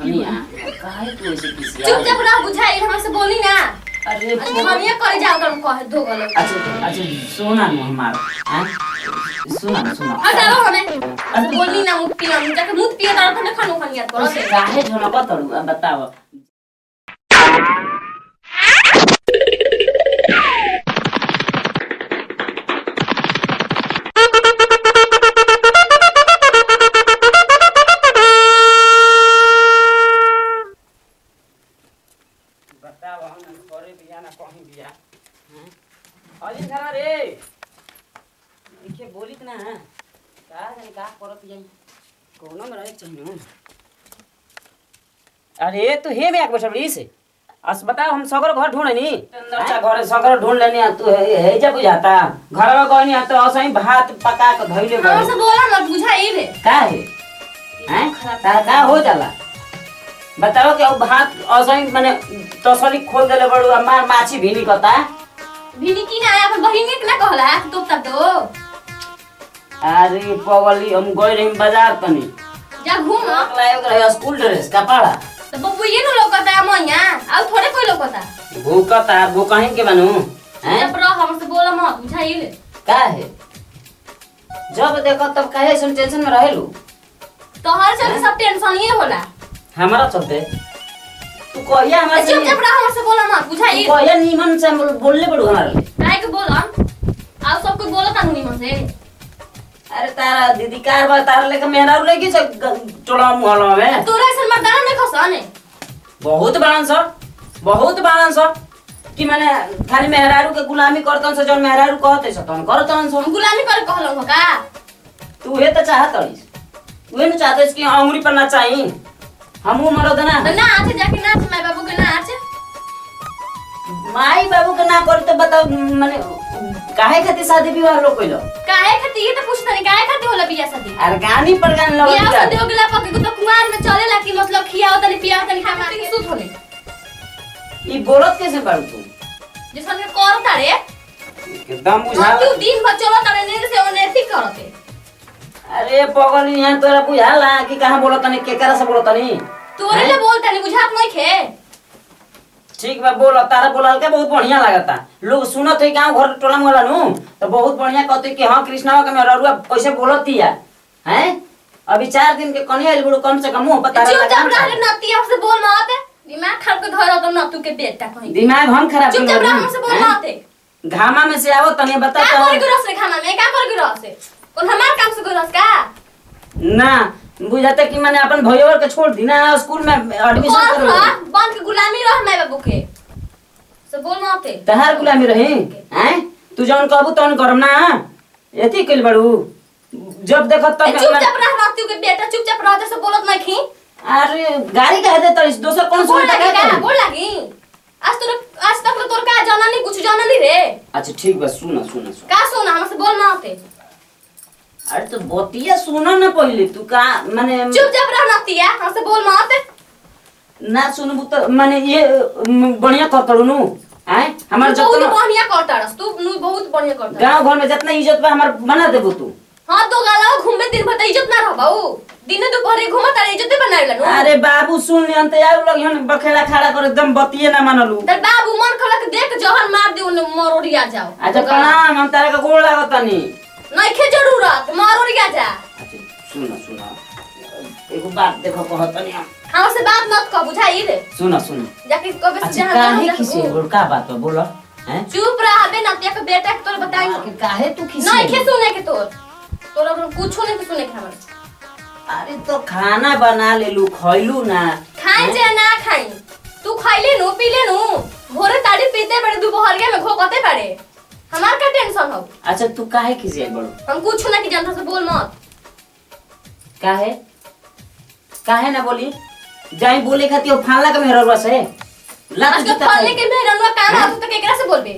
कनिया काहे तू ऐसे किसी चुपचाप रह बुझाई हमसे बोली ना। अरे हम ये कर जाओ तुम कह दो गलो। अच्छा सोना नु हमार हैं सुना हटाओ हमें अब बोली ना मुठ पिया हम जाके मुठ पिया तर खने खानो खनिया करो से काहे झोना बताऊ अब बताओ बताओ हम करे बिया ना कहीं बिया हैं अजी धरा रे इके बोलित ना का जाने का करत जाई कोनो में रहे चाहिए अरे तू हे में एक बैठल रही से अस बताओ हम सगर घर ढूंढे नी अच्छा घर सगर ढूंढ लेनी तू हे जा बुझाता घर में कोई नहीं तो असही भात पका के धइले गई हमसे बोला मत बुझाई रे का है हैं तार का हो जाला बताओ कि अब भात असही माने तसली खोल देले बड़ू मार माछी भिनी कता भिनी की ना अपन बहिन के ना कहला तो तब तो अरे पगली हम गए रही बाजार तनी जा घूम लायक रहे स्कूल ड्रेस कपड़ा तो बब्बू ये नो लोकता है मोया और थोड़े कोई लोकता भूकता वो कहीं के बनू हैं जब रह हमसे बोला मत बुझाई रे का है जब देखो तब काहे सुन टेंशन में रहेलू तो हर चलते सब टेंशन ही होला हमारा चलते तू कहिया हमारे से चुपचाप रह हमसे बोला मत बुझाई कहिया नीमन से बोलले पड़ू हमारे लिए काहे के बोला और सब कोई बोलता नहीं मन से अरे तारा दीदी कार बा तारा लेके मेहरा लेके से टोला मुहल्ला में तोरा ऐसे मर्दाना नहीं खसाने बहुत बाणन सर कि माने खाली मेहरारू के गुलामी करतन से जौन मेहरारू कहते से तन करतन सो गुलामी कर कहलो हो का तू हे त चाहत हइस उहे न चाहत कि अंगुरी पर ना चाही हमहू मरद ना तो ना आछे जाके नाच माय बाबू के ना आछे माई बाबू के ना करी तो बताओ माने काहे खातिर शादी विवाह लोग कइलो काहे खातिर ये तो पूछता नहीं काहे खातिर होला बियाह शादी अरे गानी पर गान लगा बियाह शादी हो गेला पके को तो कुमार में चलेला कि मतलब खियाओ तनी पियाओ तनी खा मार के सुत होले ई बोलत कैसे बाड़ू तू जैसन के करता रे एकदम बुझा तू दिन भर चलो तने ने से ओने ठीक करते अरे पगली यहां तोरा बुझाला कि कहां बोलत तनी केकरा से बोलत तनी तोरे ले बोलता नहीं बुझात नहीं खे ठीक बा बोल तारा बोलल के बहुत बढ़िया लागता लोग सुनत है गांव घर टोला मोहल्ला नु तो बहुत बढ़िया कहते कि हां कृष्णवा के मेहरुआ कैसे बोलतिया हैं अभी 4 दिन के कन्या आइल बड़ू कम से कम मुंह पता चुप चाप रह नतिया से बोल मत दिमाग खराब के धर तो नतु के बेटा कहीं दिमाग हम खराब चुप चाप रह हमसे बोल मत घामा में से आवो तने बता का करे गुरस रे खाना में का करे गुरस से कौन हमार काम से गुरस का ना बुझाते कि मैंने अपन भैया के छोड़ दी ना स्कूल में एडमिशन करो बन के गुलामी रह मैं बाबू के से बोल मत तहार गुलामी रही हैं तू जौन कहबू तौन करम ना एथी कइल बड़ू जब देखत तब चुपचाप रह नतु के बेटा चुपचाप रह जैसे बोलत नहीं खी अरे गाड़ी कह दे तरिस दोसर कौन सुनता का बोल लागी आज तक तोर का जाना नहीं कुछ जाना नहीं रे अच्छा ठीक बस सुना का सुना हमसे बोल मत अरे तो बतिया सुना ना पहले तू का माने चुपचाप रह नतिया हमसे बोल मत ना सुनबू तो माने ये बढ़िया करतड़ू नु हैं हमर जब बहुत बढ़िया करताड़स तू बहुत बढ़िया करता गांव घर में जितना इज्जत बा हमर बना देबू तू हां तो गाला घूमे दिन भर इज्जत ना रहबाऊ दिन दोपहर घूमत तारे इज्जत बनावेला नु अरे बाबू सुन ले अंत यार लोग हन बखेड़ा खड़ा कर एकदम बतिये ना मानलू तर बाबू मन खलक देख जहर मार दे उन मरोड़िया जाओ अच्छा प्रणाम हम तारे का गोड़ लागतनी नहीं खे जरूरत मरोड़िया जा अच्छा सुना एगो बात देखो कहतनी हमसे बात मत कर बुझाई रे सुना जाके कबे से अच्छा जहां काहे किसी का बात बोलो हैं चुप रह बे नतिया के बेटा के तोर बताई कि काहे तू किसी नहीं खे सुने के तोर कुछो नहीं सुने के हमर अरे तो खाना बना लेलू खइलू ना खाए जे ना खाई तू खइले नु पीले नु भोरे ताड़ी पीते बड़े दोपहरिया में घोकते बड़े हमार का टेंशन हो अच्छा तू काहे किसी बड़ो हम कुछ ना की जनता से बोल मत काहे ना बोली जाई बोले खाती फानला के मेहरवा से लात आज के जूता फलने के मेहरवा काम आ तो केकरा से बोलबे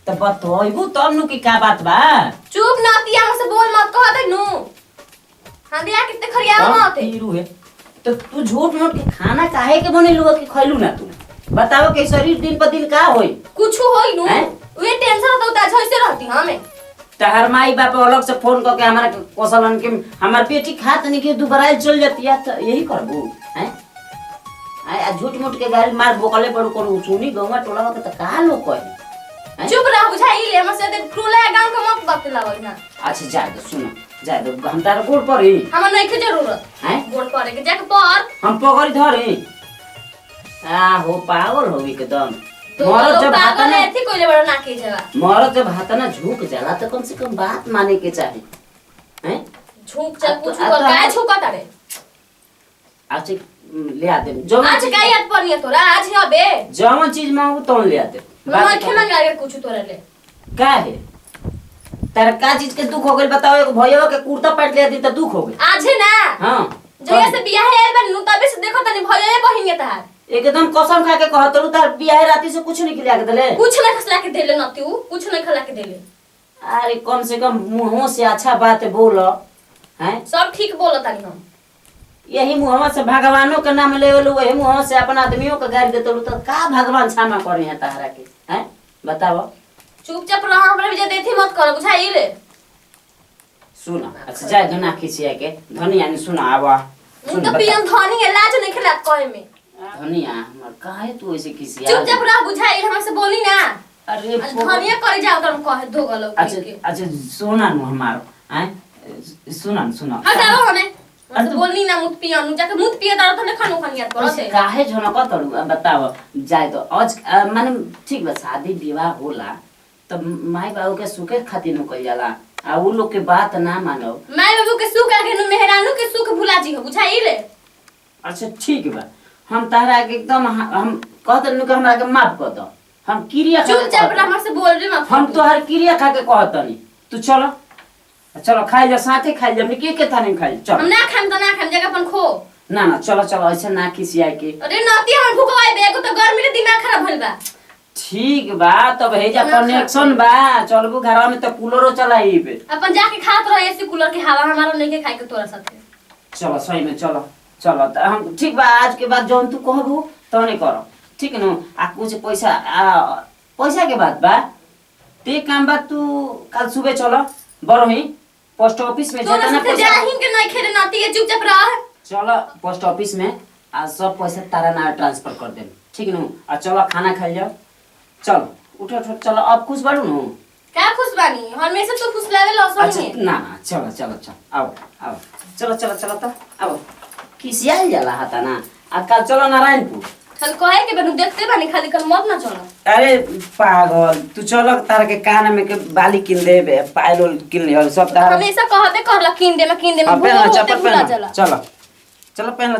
त बतइबू तब नु की का बात बा चुप नतिया हमसे बोल मत कह दे नु हां दिया कितने खरिया मत है तो तू झूठ मूठ के खाना काहे के बनेलू कि खइलू ना तू बताओ के शरीर दिन पर दिन का होई कुछ होई नु वे टेंशन तो ता झइसे रहती हमें तहर माई बाप अलग से फोन करके हमारा कौशलन के हमार बेटी खात नहीं के दोबारा चल जाती है तो यही करबू हैं आ झूठ मूठ के गाड़ी मार बोकले पड़ू करू सुनी गौवा टोला के त का लोग कहे चुप रह बुझाई ले हमसे ते खुला गांव के मत बात लावल ना। अच्छा जा दो सुनो जा दो हम तारा गोड़ पर ही हमरा नहीं के जरूरत हैं गोड़ पड़े के जाके पर हम पकड़ी धरी आ हो पागल हो एकदम तो मरद जब हाथ पागल ना ऐथी कोइले बड़ा ना के जवा मरद जब हाथ ना झुक जाला तो कम से कम बात माने के चाहे हैं झुक चल पूछ कर काय झुका तारे अच्छा ले आते जो आज काय याद पड़िए तोरा आज हबे जवन चीज मांगू तो ले आते मन खेमा लागे कुछ तोरा ले का है तारा का चीज के दुख हो गइल बताओ एगो भैया के कुर्ता पैंट ले दी त दुख हो गइल आज है ना हां जया से बियाह है आइल बनु तबे से देखो तनी भइए बहिन तार एकदम कसम खा के कहत रहू तार बियाह राती से कुछ नहीं खिला के देले कुछ नहीं खसला के देले न तू कुछ नहीं खला के देले अरे कम से कम मुंहों से अच्छा बात बोल हैं सब ठीक बोलत तानी हम यही मुंहवा से भगवानों के नाम लेवल वही मुंह से अपन आदमियों के गाड़ी देते तो का भगवान क्षमा करे हैं तारा के हैं बताओ चुपचाप रह हमरा भी देती मत कर बुझाई ले सुना अच्छा जाए धना खिसिया के धनिया ने सुना आवा मुन तो पियन धनी है लाज नहीं खिलात कहे में धनिया हमर काहे तू ऐसे खिसिया चुपचाप रह बुझाई हमसे बोली ना अरे धनिया करे जाओ तुम कहे दो गलो अच्छा अच्छा सुना नु हमारो हैं सुना सुना हटाओ हमें हमसे बोलनी ना मुत पियन जाके मुत पिए तार तो खानो खनिया करते काहे झोना कतड़ू बताओ जाए तो आज माने ठीक बा शादी विवाह होला तो माई बाबू के सुखे खातिर न कइल जाला आ उ लोग के बात ना मानो माई बाबू के सुख आगे नु मेहरानू के सुख भुला जी हो बुझाई ले अच्छा ठीक बा हम तारा के एकदम हम कहत नु के हमरा के माफ कर दो हम क्रिया चुपचाप रह हमसे बोल रे मत हम तो हर क्रिया खा के कहत नहीं तू चलो चलो खाई जा साथे खाई जा के थाने खाई चल हम ना खाम तो ना खाम जगह अपन खो ना ना चलो चलो ऐसे ना खिसिया के अरे नाती हम भूखवाई बेगो तो गर्मी में दिमाग खराब भइल बा ठीक बा तब हे जा कनेक्शन बा चलबू घरवा में तो कूलरो चलाईब अपन जाके खात रह एसी कूलर के हवा हमारा नहीं के खाए के तोरा साथे चलो सही में चलो चलो त हम ठीक बा आज के बाद जोन तू कहबू तने करो ठीक न आ कुछ पैसा पैसा के बात बा ते काम बा तू कल सुबह चलो बरो ही पोस्ट ऑफिस में तोरा जेतना साथे पैसा जाहिन के नहीं खेले नाती के चुपचाप रह चलो पोस्ट ऑफिस में आ सब पैसा तारा ना ट्रांसफर कर दे ठीक न आ चलो खाना खा जाओ चलो उठो उठो चलो अब खुश बाड़ू न क्या खुश बानी हमेशा तो खुश लागे लसन अच्छा में ना ना चलो चलो चलो आओ आओ चलो चलो चलो तो आओ किसिया जाला हाता ना आ कल चलो नारायणपुर खाली कहे के बनु देखते बानी खाली कल मत ना चलो अरे पागल तू चलो तारा के कान में के बाली किन दे पायल किन ले सब तारा हमेशा कहते कहला किन दे में पहन लो, चप्पल भूला पहन लो, चला चलो चलो पहन लो।